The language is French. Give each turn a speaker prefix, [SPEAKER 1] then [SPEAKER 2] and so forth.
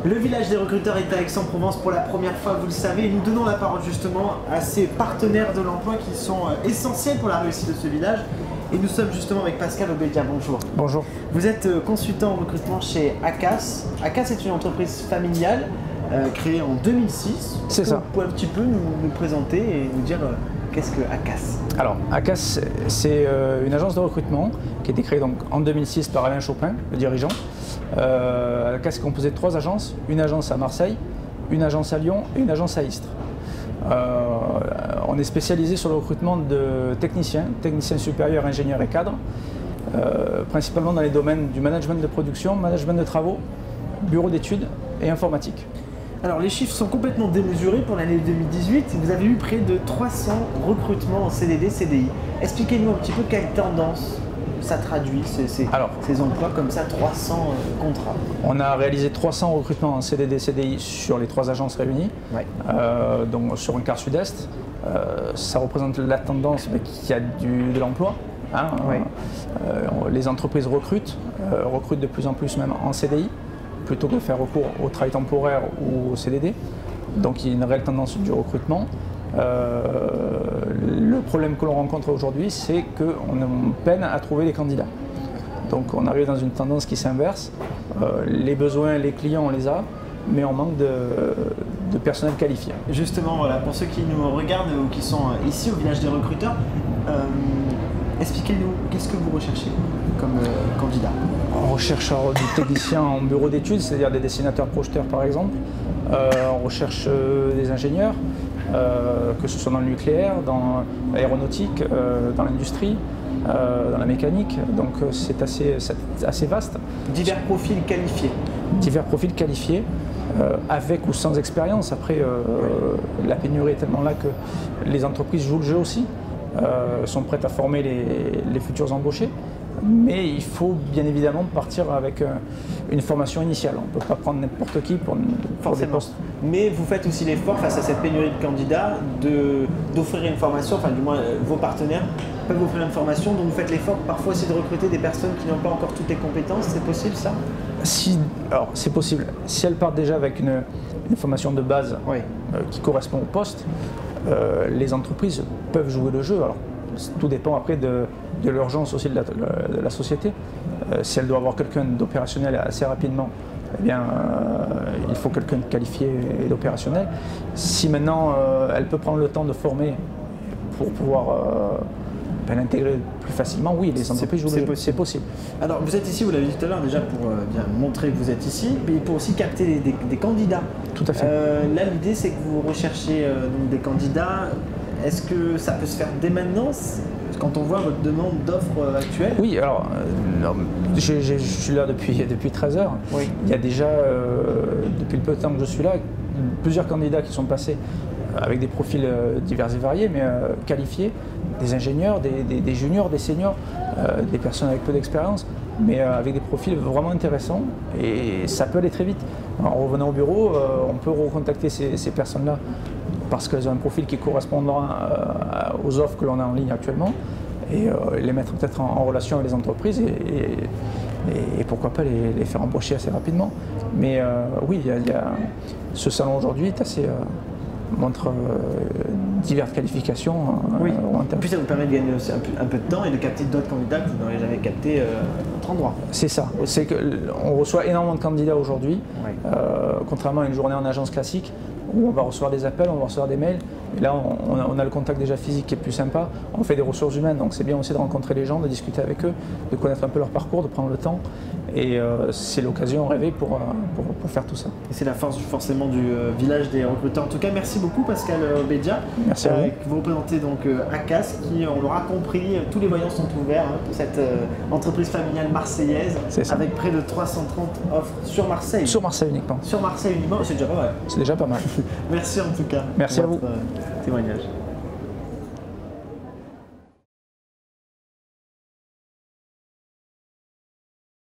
[SPEAKER 1] Le village des recruteurs est à Aix-en-Provence pour la première fois, vous le savez, et nous donnons la parole justement à ces partenaires de l'emploi qui sont essentiels pour la réussite de ce village. Et nous sommes justement avec Pascal Obédia, bonjour.
[SPEAKER 2] Bonjour.
[SPEAKER 1] Vous êtes consultant en recrutement chez ACAS. ACAS est une entreprise familiale créée en 2006.
[SPEAKER 2] C'est ça.
[SPEAKER 1] Vous pouvez un petit peu nous présenter et nous dire qu'est-ce que ACAS?
[SPEAKER 2] Alors, ACAS, c'est une agence de recrutement qui a été créée donc, en 2006 par Alain Chopin, le dirigeant. ACAS est composé de 3 agences, une agence à Marseille, une agence à Lyon et une agence à Istres. On est spécialisé sur le recrutement de techniciens supérieurs, ingénieurs et cadres, principalement dans les domaines du management de production, management de travaux, bureau d'études et informatique.
[SPEAKER 1] Alors les chiffres sont complètement démesurés pour l'année 2018. Vous avez eu près de 300 recrutements en CDD, CDI. Expliquez-nous un petit peu quelle tendance ça traduit, ces emplois comme ça, 300 contrats. On
[SPEAKER 2] a réalisé 300 recrutements en CDD, CDI sur les 3 agences réunies, donc sur un quart sud-est. Ça représente la tendance qu'il y a de l'emploi. Les entreprises recrutent de plus en plus même en CDI, plutôt que de faire recours au travail temporaire ou au CDD. Donc il y a une réelle tendance du recrutement. Le problème que l'on rencontre aujourd'hui, c'est qu'on peine à trouver les candidats. Donc on arrive dans une tendance qui s'inverse. Les besoins, les clients, on les a, mais on manque de personnel qualifié.
[SPEAKER 1] Justement, voilà, pour ceux qui nous regardent ou qui sont ici au village des recruteurs, expliquez-nous, qu'est-ce que vous recherchez comme candidat?
[SPEAKER 2] On recherche des techniciens en bureau d'études, c'est-à-dire des dessinateurs projeteurs par exemple. On recherche des ingénieurs, que ce soit dans le nucléaire, dans l'aéronautique, dans l'industrie, dans la mécanique. Donc c'est assez vaste.
[SPEAKER 1] Divers profils qualifiés.
[SPEAKER 2] Divers profils qualifiés, avec ou sans expérience. Après, la pénurie est tellement là que les entreprises jouent le jeu aussi, sont prêtes à former les futurs embauchés. Mais il faut bien évidemment partir avec une formation initiale. On ne peut pas prendre n'importe qui pour des postes.
[SPEAKER 1] Mais vous faites aussi l'effort face à cette pénurie de candidats d'offrir une formation, enfin du moins vos partenaires peuvent offrir une formation, donc vous faites l'effort parfois aussi de recruter des personnes qui n'ont pas encore toutes les compétences. C'est possible ça?
[SPEAKER 2] Alors c'est possible. Si elles partent déjà avec une formation de base qui correspond au poste, les entreprises peuvent jouer le jeu. Alors, tout dépend après de l'urgence aussi de la société. Si elle doit avoir quelqu'un d'opérationnel assez rapidement, eh bien, il faut quelqu'un de qualifié et d'opérationnel. Si maintenant elle peut prendre le temps de former pour pouvoir l'intégrer plus facilement, oui, les entreprises jouent le jeu. C'est possible.
[SPEAKER 1] Alors vous êtes ici, vous l'avez dit tout à l'heure, déjà pour bien montrer que vous êtes ici, mais pour aussi capter des candidats.
[SPEAKER 2] Tout à fait.
[SPEAKER 1] Là, l'idée c'est que vous recherchez donc des candidats. Est-ce que ça peut se faire dès maintenant quand on voit votre demande d'offres actuelle?
[SPEAKER 2] Oui, alors je suis là depuis 13 heures.
[SPEAKER 1] Oui.
[SPEAKER 2] Il y a déjà, depuis le peu de temps que je suis là, plusieurs candidats qui sont passés avec des profils divers et variés, mais qualifiés, des ingénieurs, des juniors, des seniors, des personnes avec peu d'expérience, mais avec des profils vraiment intéressants, et ça peut aller très vite. En revenant au bureau, on peut recontacter ces personnes-là parce qu'elles ont un profil qui correspondra aux offres que l'on a en ligne actuellement, et les mettre peut-être en relation avec les entreprises et pourquoi pas les faire embaucher assez rapidement. Mais oui, ce salon aujourd'hui est assez montre diverses qualifications.
[SPEAKER 1] Et puis ça vous permet de gagner aussi un peu de temps et de capter d'autres candidats que vous n'aurez jamais captés à autre endroit.
[SPEAKER 2] C'est ça. C'est qu'on reçoit énormément de candidats aujourd'hui, contrairement à une journée en agence classique où on va recevoir des appels, on va recevoir des mails. Et là, on a le contact déjà physique qui est plus sympa. On fait des ressources humaines, donc c'est bien aussi de rencontrer les gens, de discuter avec eux, de connaître un peu leur parcours, de prendre le temps. Et c'est l'occasion rêvée pour faire tout ça.
[SPEAKER 1] Et c'est la force forcément du village des recruteurs. En tout cas, merci beaucoup Pascal Obédia.
[SPEAKER 2] Merci à vous.
[SPEAKER 1] Vous représentez donc ACAS qui, on l'aura compris, tous les voyants sont ouverts pour cette entreprise familiale marseillaise avec près de 330 offres sur Marseille.
[SPEAKER 2] Sur Marseille uniquement.
[SPEAKER 1] Sur Marseille uniquement, c'est déjà pas mal.
[SPEAKER 2] C'est déjà pas mal.
[SPEAKER 1] Merci en tout cas.
[SPEAKER 2] Merci à vous.
[SPEAKER 1] Témoignage.